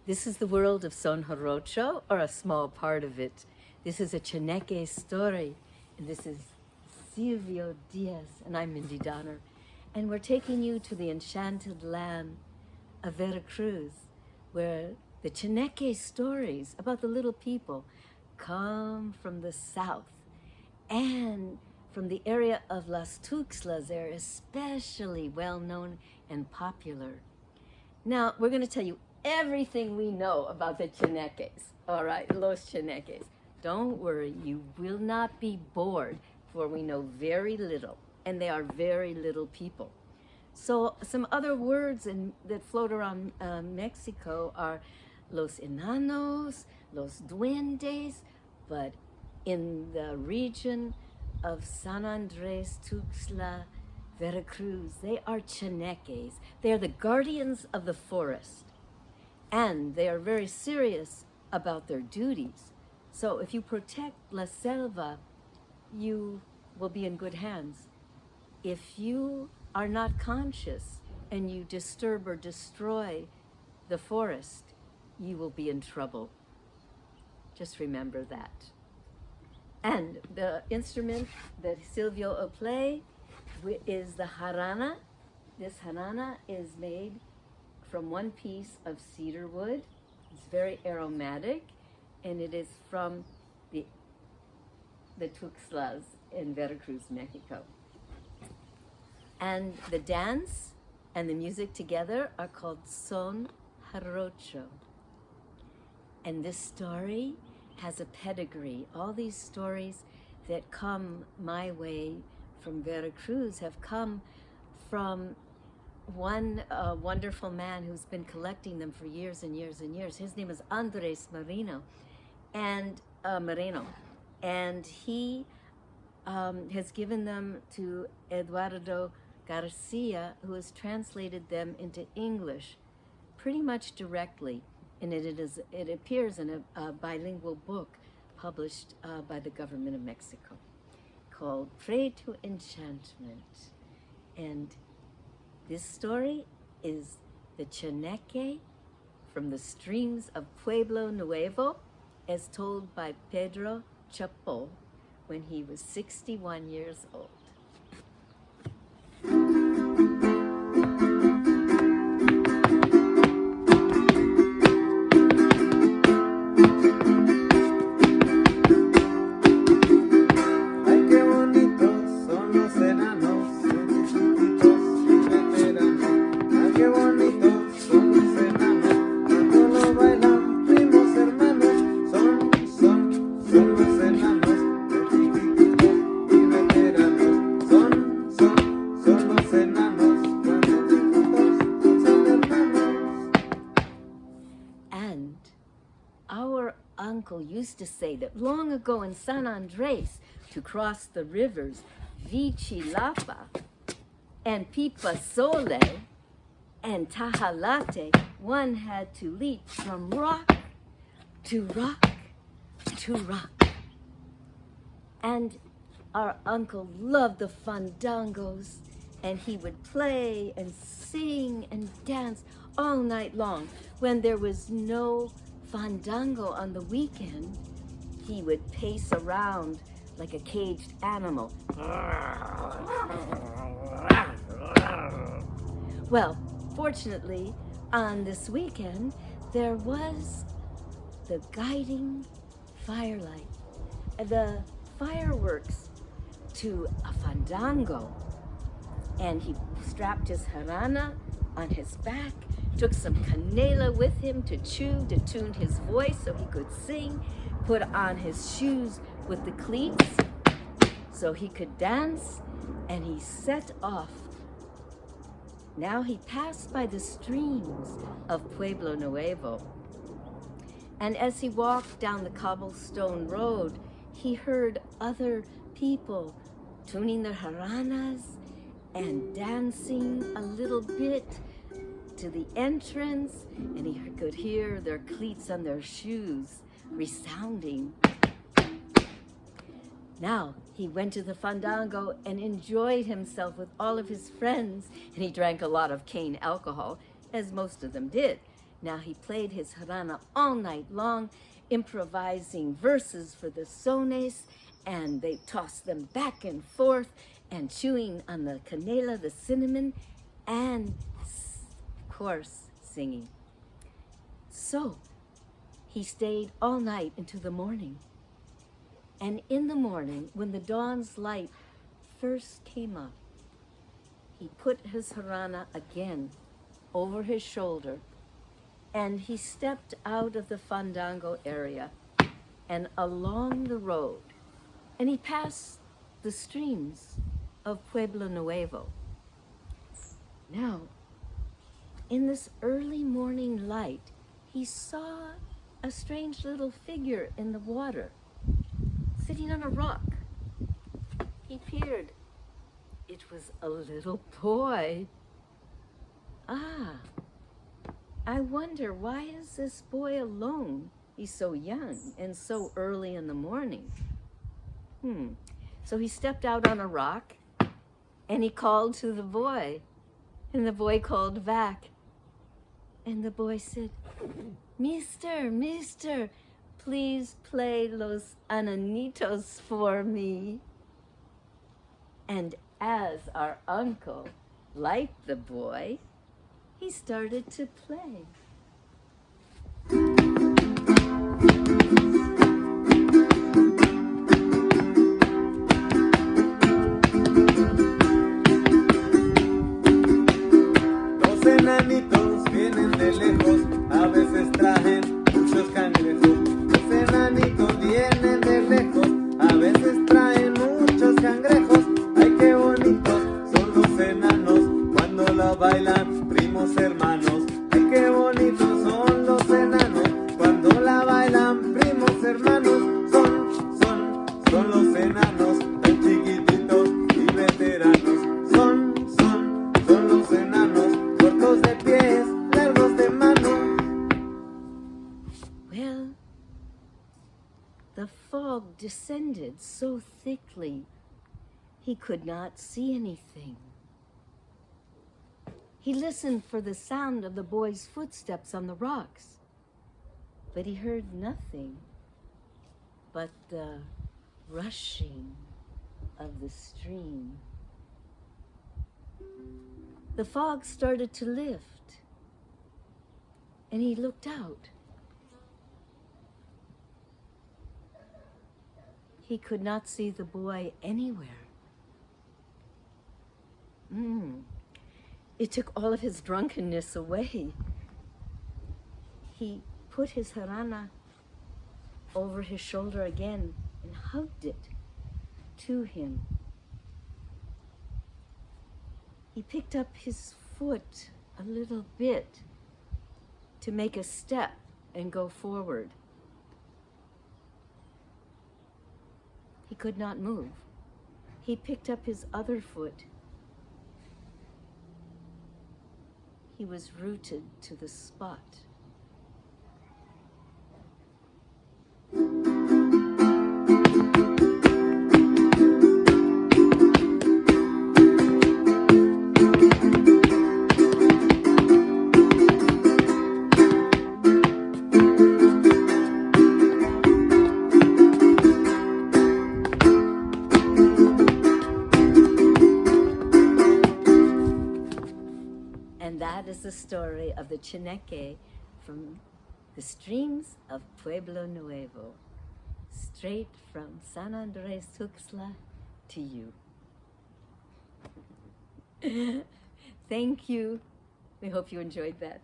This is the world of Son Jarocho, or a small part of it. This is a Chaneque story, and this is Silvio Diaz, and I'm MIndy Donner. And we're taking you to the enchanted land of Veracruz, where the Chaneque stories about the little people come from the south. And from the area of Las Tuxtlas, they're especially well known and popular. Now, we're going to tell you everything we know about the Chaneques, all right, Los Chaneques. Don't worry, you will not be bored, for we know very little, and they are very little people. So some other words that float around Mexico are los enanos, los duendes, but in the region of San Andres, Tuxtla, Veracruz, they are Chaneques. They are the guardians of the forest, and they are very serious about their duties. So if you protect La Selva, you will be in good hands. If you are not conscious and you disturb or destroy the forest, you will be in trouble. Just remember that. And the instrument that Silvio will play is the jarana. This jarana is made from one piece of cedar wood. It's very aromatic, and it is from the Tuxtlas in Veracruz, Mexico. And the dance and the music together are called Son Jarocho. And this story has a pedigree. All these stories that come my way from Veracruz have come from one wonderful man who's been collecting them for years and years and years. His name is Andres Moreno, and he has given them to Eduardo Garcia, who has translated them into English pretty much directly. And it appears in a bilingual book published by the government of Mexico called Pray to Enchantment. And this story is the Chaneque from the streams of Pueblo Nuevo, as told by Pedro Chapo when he was 61 years old. Uncle used to say that long ago in San Andres, to cross the rivers Vichilapa and Pipasole and Tajalate, one had to leap from rock to rock to rock. And our uncle loved the fandangos, and he would play and sing and dance all night long. When there was no fandango on the weekend, he would pace around like a caged animal. Well, fortunately, on this weekend, there was the guiding firelight, the fireworks to a fandango. And he strapped his jarana on his back, took some canela with him to chew, to tune his voice so he could sing, put on his shoes with the cleats so he could dance, and he set off. Now he passed by the streams of Pueblo Nuevo, and as he walked down the cobblestone road, he heard other people tuning their jaranas and dancing a little bit to the entrance, and he could hear their cleats on their shoes resounding. Now he went to the fandango and enjoyed himself with all of his friends, and he drank a lot of cane alcohol, as most of them did. Now he played his jarana all night long, improvising verses for the sones, and they tossed them back and forth, and chewing on the canela, the cinnamon, and of course, singing. So he stayed all night into the morning. And in the morning, when the dawn's light first came up, he put his jarana again over his shoulder, and he stepped out of the fandango area and along the road, and he passed the streams of Pueblo Nuevo. Now, in this early morning light, he saw a strange little figure in the water, sitting on a rock. He peered. It was a little boy. Ah, I wonder, why is this boy alone? He's so young and so early in the morning. So he stepped out on a rock and he called to the boy, and the boy called back. And the boy said, Mister, please play Los Ananitos for me. And as our uncle liked the boy, he started to play. Los enanitos vienen de lejos, a veces traen muchos cangrejos. Los enanitos vienen de lejos, a veces traen muchos cangrejos. Ay, qué bonitos son los enanos cuando la bailan primos hermanos. Ay, qué bonitos son los enanos cuando la bailan primos hermanos. Son los enanos tan chiquititos y veteranos. Son los enanos cortos de pies, largos de manos. Well, the fog descended so thickly he could not see anything. He listened for the sound of the boy's footsteps on the rocks, but he heard nothing but the rushing of the stream. The fog started to lift, and he looked out. He could not see the boy anywhere. It took all of his drunkenness away. He put his jarana over his shoulder again and hugged it to him. He picked up his foot a little bit to make a step and go forward. He could not move. He picked up his other foot. He was rooted to the spot. And that is the story of the Chaneque from the streams of Pueblo Nuevo, straight from San Andres Tuxtla to you. Thank you. We hope you enjoyed that.